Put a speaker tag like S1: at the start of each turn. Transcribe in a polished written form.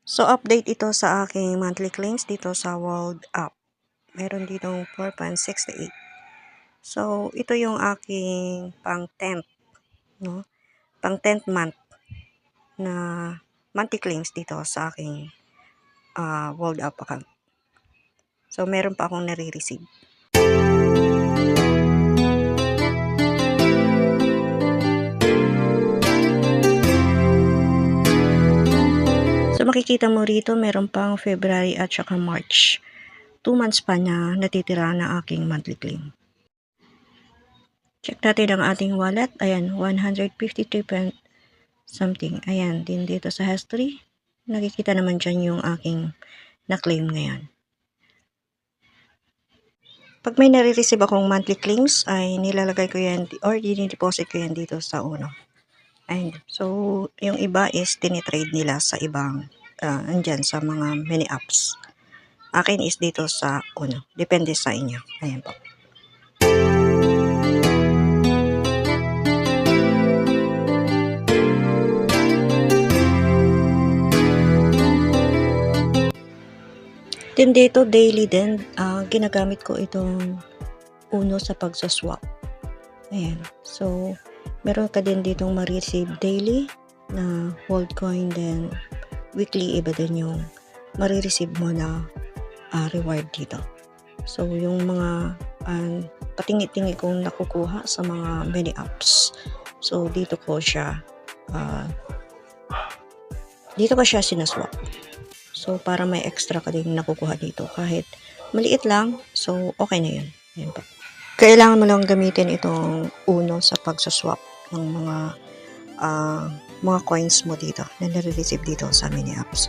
S1: So, update ito sa aking monthly claims dito sa World App. Meron ditong 4.68. So, ito yung aking pang 10th, no? Pang 10th month na monthly claims dito sa aking World App account. So, meron pa akong nare-receive. So, makikita mo rito, meron pang February at saka March. 2 months pa na natitira na aking monthly claim. Check natin ang ating wallet. Ayan, 153 something. Ayan, din dito sa history. Nakikita naman dyan yung aking na-claim ngayon. Pag may nare-receive akong monthly claims, ay nilalagay ko yan or dinideposit ko yan dito sa Uno. And so, yung iba is tinitrade nila sa ibang, andyan sa mga mini apps. Akin is dito sa Uno. Depende sa inyo. Ayan po. Then dito, daily din, ginagamit ko itong Uno sa pagsaswap. Ayan. So, meron ka din ditong ma-receive daily na World Coin, then weekly iba din yung ma-receive mo na reward dito. So, yung mga patingi-tingi kong nakukuha sa mga mini apps. So, dito ko siya sinaswap. So, para may extra ka din nakukuha dito. Kahit maliit lang, so okay na yun. Ayan po. Kailangan mo lang gamitin itong Uno sa pagsaswap ng mga coins mo dito na nare-receive dito sa mini apps.